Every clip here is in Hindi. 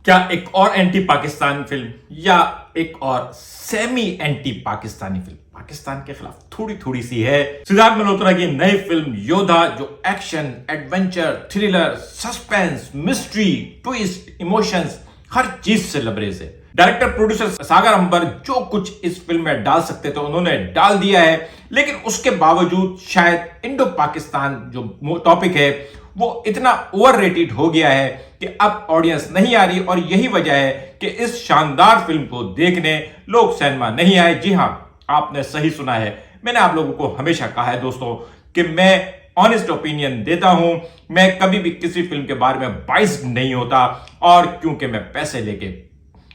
क्या एक और एंटी पाकिस्तान फिल्म या एक और semi anti Pakistani film Pakistan के खिलाफ थोड़ी थोड़ी सी है। सिद्धार्थ मल्होत्रा की नई फिल्म योद्धा, जो action, adventure, thriller, suspense, mystery, twist, emotions, हर चीज से लबरेज है। डायरेक्टर प्रोड्यूसर सागर अंबर जो कुछ इस फिल्म में डाल सकते थे उन्होंने डाल दिया है, लेकिन उसके बावजूद शायद इंडो पाकिस्तान जो टॉपिक है वो इतना ओवररेटेड हो गया है कि अब ऑडियंस नहीं आ रही, और यही वजह है कि इस शानदार फिल्म को देखने लोग सिनेमा नहीं आए। जी हां, आपने सही सुना है। मैंने आप लोगों को हमेशा कहा है दोस्तों कि मैं ऑनेस्ट ओपिनियन देता हूं, मैं कभी भी किसी फिल्म के बारे में बाइस्ड नहीं होता, और क्योंकि मैं पैसे लेके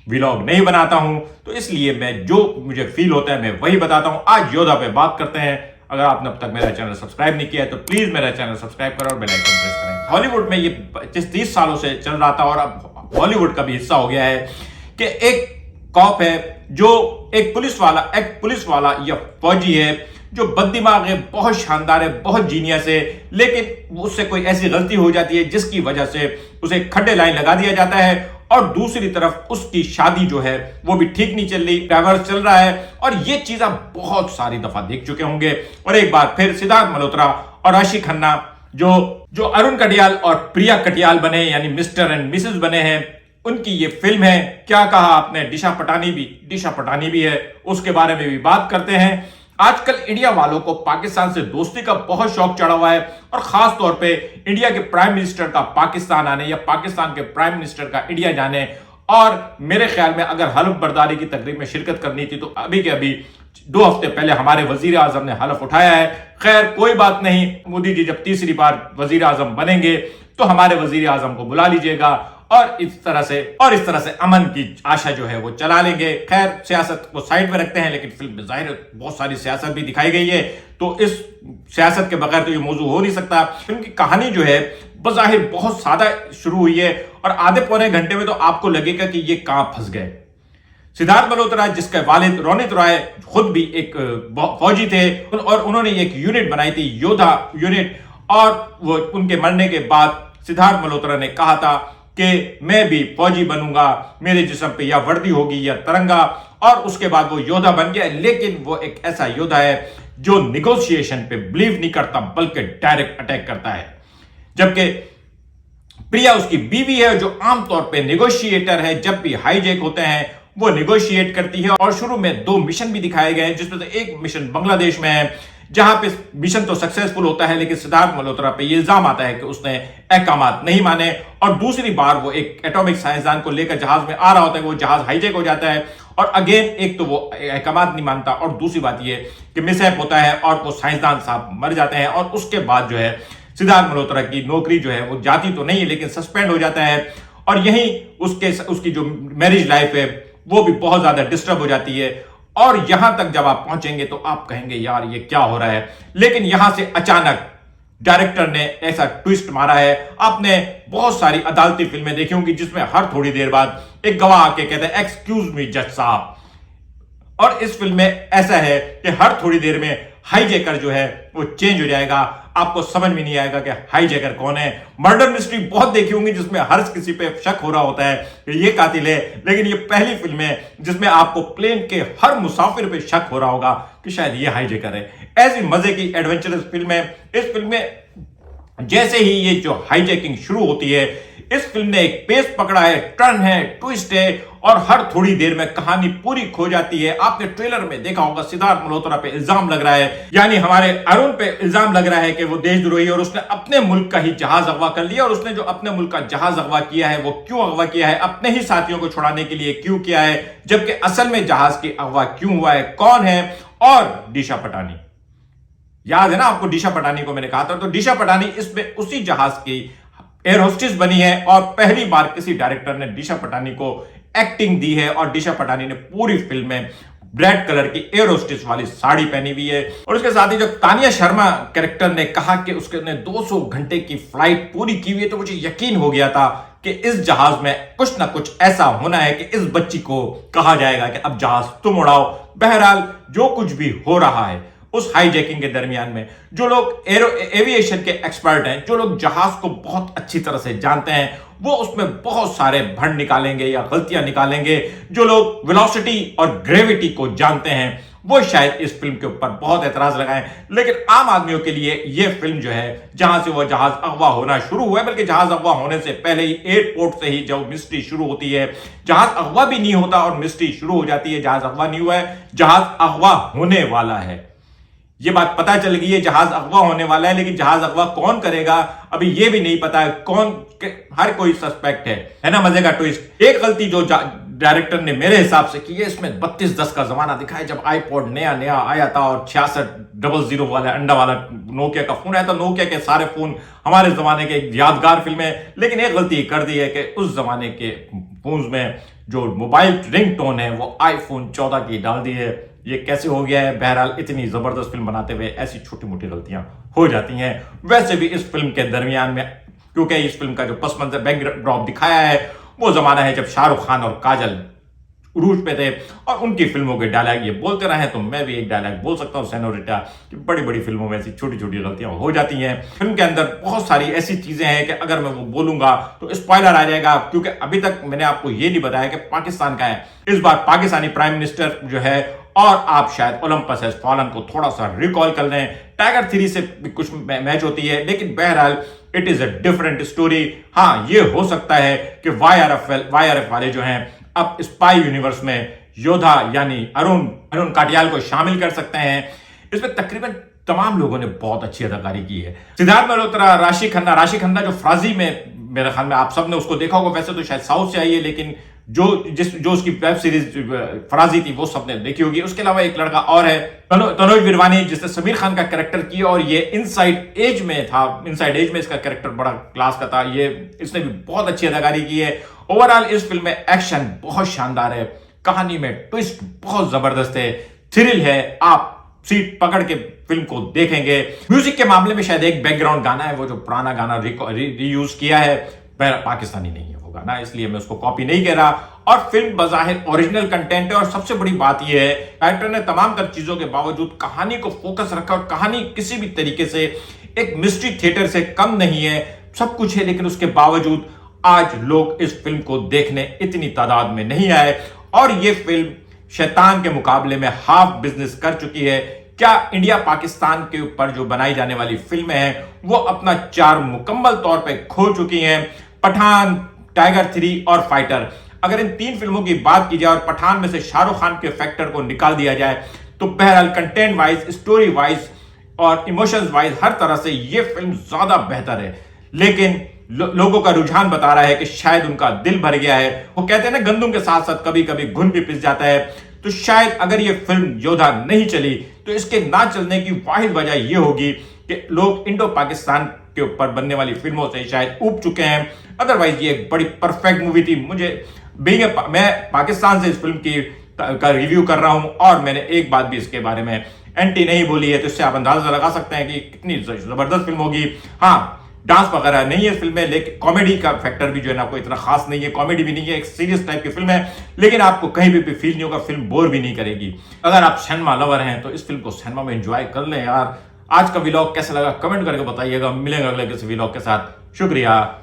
व्लॉग नहीं बनाता हूं तो इसलिए मैं जो मुझे फील होता है मैं वही बताता हूं। आज योद्धा पे बात करते हैं। अगर आपने अब तक मेरा चैनल सब्सक्राइब नहीं किया है तो प्लीज मेरा चैनल सब्सक्राइब करो और बेल आइकन प्रेस करें। हॉलीवुड में ये 25-30 सालों से चल रहा था और अब बॉलीवुड का भी हिस्सा हो गया है कि एक कॉप है जो एक पुलिस वाला या फौजी है जो बददिमाग है, बहुत शानदार है, बहुत जीनियस है, लेकिन उससे कोई ऐसी गलती हो जाती है जिसकी वजह से उसे खड्डे लाइन लगा दिया जाता है, और दूसरी तरफ उसकी शादी जो है वो भी ठीक नहीं चल रही, डाइवोर्स चल रहा है। और ये चीज आप बहुत सारी दफा देख चुके होंगे। और एक बार फिर सिद्धार्थ मल्होत्रा और राशि खन्ना जो अरुण कटियाल और प्रिया कटियाल बने, यानी मिस्टर एंड मिसेस बने हैं, उनकी ये फिल्म है। क्या कहा आपने, दिशा पटानी भी है, उसके बारे में भी बात करते हैं। आजकल इंडिया वालों को पाकिस्तान से दोस्ती का बहुत शौक चढ़ा हुआ है, और खास तौर पे इंडिया के प्राइम मिनिस्टर का पाकिस्तान आने या पाकिस्तान के प्राइम मिनिस्टर का इंडिया जाने। और मेरे ख्याल में अगर हल्फ बर्दारी की तकरीब में शिरकत करनी थी तो अभी के अभी 2 हफ्ते पहले हमारे वजीर आजम ने हल्फ उठाया है। खैर कोई बात नहीं, मोदी जी जब तीसरी बार वजीर आजम बनेंगे तो हमारे वजीर आजम को बुला लीजिएगा, और इस तरह से अमन की आशा जो है वो चला लेंगे। खैर सियासत को साइड में रखते हैं, लेकिन फिल्म में जाहिर बहुत सारी सियासत भी दिखाई गई है, तो इस सियासत के बगैर तो ये मौजू हो नहीं सकता। फिल्म की कहानी जो है बजाहिर बहुत सादा शुरू हुई है, और आधे पौने घंटे में तो आपको लगेगा कि ये कहां फंस गए। सिद्धार्थ मल्होत्रा, जिसके वालिद रोनित रॉय खुद भी एक फौजी थे, और उन्होंने एक यूनिट बनाई थी, योद्धा यूनिट, और वो उनके मरने के बाद सिद्धार्थ मल्होत्रा ने कहा था कि मैं भी फौजी बनूंगा, मेरे जिस्म पे या वर्दी होगी या तिरंगा, और उसके बाद वो योद्धा बन गया। लेकिन वो एक ऐसा योद्धा है जो निगोशिएशन पे बिलीव नहीं करता, बल्कि डायरेक्ट अटैक करता है। जबकि प्रिया उसकी बीवी है जो आमतौर पे निगोशिएटर है, जब भी हाईजैक होते हैं वो निगोशिएट करती है। और शुरू में 2 मिशन भी दिखाए गए हैं, जिसमें से एक मिशन बांग्लादेश में है, जहां पे मिशन तो सक्सेसफुल होता है, लेकिन सिद्धार्थ मल्होत्रा पे ये इल्जाम आता है कि उसने अहकामात नहीं माने। और दूसरी बार वो एक एटॉमिक साइंसदान को लेकर जहाज में आ रहा होता है, वो जहाज हाईजैक हो जाता है, और अगेन एक तो वो अहकामात नहीं मानता, और दूसरी बात ये कि मिसहैप होता है और वो साइंसदान साहब मर जाते हैं। और उसके बाद जो है सिद्धार्थ मल्होत्रा की नौकरी जो है वो जाती तो नहीं है, लेकिन सस्पेंड हो जाता है, और यहीं उसकी जो मैरिज लाइफ है वो भी बहुत ज्यादा डिस्टर्ब हो जाती है। और यहां तक जब आप पहुंचेंगे तो आप कहेंगे यार ये क्या हो रहा है, लेकिन यहां से अचानक डायरेक्टर ने ऐसा ट्विस्ट मारा है। आपने बहुत सारी अदालती फिल्में देखी होंगी जिसमें हर थोड़ी देर बाद एक गवाह आके कहता है एक्सक्यूज मी जज साहब, और इस फिल्म में ऐसा है कि हर थोड़ी देर में हाईजैकर जो है वो चेंज हो जाएगा, आपको समझ में नहीं आएगा कि हाईजैकर कौन है। मर्डर मिस्ट्री बहुत देखी होंगी जिसमें हर किसी पे शक हो रहा होता है कि ये कातिल है, लेकिन ये पहली फिल्म है जिसमें आपको प्लेन के हर मुसाफिर पे शक हो रहा होगा कि शायद ये हाईजैकर है। ऐसी मजे की एडवेंचरस फिल्म है। इस फिल्म में जैसे ही ये जो हाईजैकिंग शुरू होती है, इस फिल्म ने एक पेस पकड़ा है, टर्न है, ट्विस्ट है, और हर थोड़ी देर में कहानी पूरी खो जाती है। आपने ट्रेलर में देखा होगा सिद्धार्थ मल्होत्रा पे इल्जाम लग रहा है, यानी हमारे अरुण पे इल्जाम लग रहा है कि वो देशद्रोही, और उसने अपने मुल्क का ही जहाज अगवा कर लिया। और उसने जो अपने मुल्क का जहाज अगवा किया है वो क्यों अगवा किया है, अपने ही साथियों को छुड़ाने के लिए क्यों किया है, जबकि असल में जहाज की अगवा क्यों हुआ है, कौन है। और दिशा पटानी, याद है ना आपको, दिशा पटानी को मैंने कहा था, तो दिशा पटानी इसमें उसी जहाज की एयर होस्टेस बनी है, और पहली बार किसी डायरेक्टर ने दिशा पटानी को एक्टिंग दी है। और दिशा पटानी ने पूरी फिल्म में ब्लैक कलर की एयर होस्टेस वाली साड़ी पहनी हुई है। और उसके साथ ही जो तानिया शर्मा कैरेक्टर ने कहा कि उसने 200 घंटे की फ्लाइट पूरी की हुई है, तो मुझे यकीन हो गया था कि इस जहाज में कुछ ना कुछ ऐसा होना है कि इस बच्ची को कहा जाएगा कि अब जहाज तुम उड़ाओ। बहरहाल जो कुछ भी हो रहा है उस हाईजैकिंग के दरमियान में, जो लोग एविएशन के एक्सपर्ट हैं, जो लोग जहाज को बहुत अच्छी तरह से जानते हैं, वो उसमें बहुत सारे भंड निकालेंगे या गलतियां निकालेंगे। जो लोग वेलोसिटी और ग्रेविटी को जानते हैं वो शायद इस फिल्म के ऊपर बहुत एतराज लगाएं, लेकिन आम आदमियों के लिए यह फिल्म जो है, जहां से वो जहाज अगवा होना शुरू हुआ है, बल्कि जहाज अगवा होने से पहले ही एयरपोर्ट से ही जो मिस्ट्री शुरू होती है, जहाज अगवा भी नहीं होता और मिस्ट्री शुरू हो जाती है। जहाज अगवा नहीं हुआ है, जहाज अगवा होने वाला है। ये बात पता चल गई है, जहाज अगवा होने वाला है, लेकिन जहाज अगवा कौन करेगा अभी ये भी नहीं पता है। हर कोई सस्पेक्ट है ना। मजे का ट्विस्ट, एक गलती जो डायरेक्टर ने मेरे हिसाब से की है, इसमें 3210 का जमाना दिखाया, जब आईपॉड नया नया आया था और 6600 वाला अंडा वाला नोकिया का फोन आया था। नोकिया के सारे फोन हमारे जमाने के यादगार फिल्म है, लेकिन एक गलती कर दी है कि उस जमाने के फोन में जो मोबाइल रिंगटोन है वो आईफोन 14 की डाल दी है। ये कैसे हो गया है? बहरहाल इतनी जबरदस्त फिल्म बनाते हुए ऐसी छोटी मोटी गलतियां हो जाती हैं। वैसे भी इस फिल्म के दरमियान में, क्योंकि इस फिल्म का जो पस मंजर बैकड्रॉप दिखाया है वो जमाना है जब शाहरुख खान और काजल उरूज पे थे और उनकी फिल्मों के डायलॉग ये बोलते रहे, तो मैं भी एक डायलॉग बोल सकता हूं, सेनोरिटा, कि बड़ी बड़ी फिल्मों में ऐसी छोटी छोटी गलतियां हो जाती हैं। फिल्म के अंदर बहुत सारी ऐसी चीजें हैं कि अगर मैं वो बोलूंगा तो स्पॉइलर आ जाएगा, क्योंकि अभी तक मैंने आपको ये नहीं बताया कि पाकिस्तान का है। इस बार पाकिस्तानी प्राइम मिनिस्टर जो है, और आप शायद ओलंपस हैज फॉलन को थोड़ा सा रिकॉल कर लें, टाइगर 3 से कुछ मैच होती है, लेकिन बहरहाल it is a different story. हाँ, ये हो सकता है कि वाईआरएफ वाले जो हैं अब स्पाई यूनिवर्स में योद्धा यानी अरुण काटियाल को शामिल कर सकते हैं। इसमें तकरीबन तमाम लोगों ने बहुत अच्छी अदाकारी की है। सिद्धार्थ मल्होत्रा, राशि खन्ना जो फ्राजी में, मेरे ख्याल में आप सबने उसको देखा होगा, वैसे तो शायद साउथ से आई है, लेकिन जो उसकी वेब सीरीज फराजी थी वो सबने देखी होगी। उसके अलावा एक लड़का और है, तनोज विरवानी, जिसने समीर खान का कैरेक्टर किया और ये इनसाइड एज में था। इनसाइड एज में इसका कैरेक्टर बड़ा क्लास का था। इसने भी बहुत अच्छी अदाकारी की है। ओवरऑल इस फिल्म में एक्शन बहुत शानदार है, कहानी में ट्विस्ट बहुत जबरदस्त है, थ्रिल है, आप सीट पकड़ के फिल्म को देखेंगे। म्यूजिक के मामले में शायद एक बैकग्राउंड गाना है, वो जो पुराना गाना रीयूज किया है, पाकिस्तानी नहीं है वो गाना, इसलिए मैं उसको कॉपी नहीं कह रहा। और फिल्म बजाहिर ओरिजिनल कंटेंट है, और सबसे बड़ी बात यह है डायरेक्टर ने तमाम तर चीजों के बावजूद कहानी को फोकस रखा, और कहानी किसी भी तरीके से एक मिस्ट्री थिएटर से कम नहीं है। सब कुछ है, लेकिन उसके बावजूद आज लोग इस फिल्म को देखने इतनी तादाद में नहीं आए, और यह फिल्म शैतान के मुकाबले में हाफ बिजनेस कर चुकी है। क्या इंडिया पाकिस्तान के ऊपर जो बनाई जाने वाली फिल्में हैं वो अपना चार्म मुकम्मल तौर पे खो चुकी हैं। पठान, टाइगर 3 और फाइटर, अगर इन 3 फिल्मों की बात की जाए और पठान में से शाहरुख खान के फैक्टर को निकाल दिया जाए, तो बहरहाल कंटेंट वाइज, स्टोरी वाइज और इमोशंस वाइज हर तरह से ये फिल्म ज्यादा बेहतर है। लेकिन लोगों का रुझान बता रहा है कि शायद उनका दिल भर गया है। वो कहते हैं ना, गंदुम के साथ साथ कभी कभी घुन भी पिस जाता है। तो शायद अगर ये फिल्म योद्धा नहीं चली तो इसके ना चलने की वाहिद वजह यह होगी कि लोग इंडो पाकिस्तान के ऊपर बनने वाली फिल्मों से शायद ऊब चुके हैं। अदरवाइज ये एक बड़ी परफेक्ट मूवी थी। मैं पाकिस्तान से इस फिल्म का रिव्यू कर रहा हूं, और मैंने एक बात भी इसके बारे में एंटी नहीं बोली है, तो इससे आप अंदाजा लगा सकते हैं कि कितनी जबरदस्त फिल्म होगी। हाँ, डांस वगैरह नहीं है इस फिल्म में, लेकिन कॉमेडी का फैक्टर भी जो है ना कोई इतना खास नहीं है। कॉमेडी भी नहीं है, एक सीरियस टाइप की फिल्म है, लेकिन आपको कहीं भी फील नहीं होगा, फिल्म बोर भी नहीं करेगी। अगर आप सिनेमा लवर हैं तो इस फिल्म को सिनेमा में एंजॉय कर लें यार। आज का व्लॉग कैसा लगा कमेंट करके बताइएगा। मिलेंगे अगले किसी व्लॉग के साथ। शुक्रिया।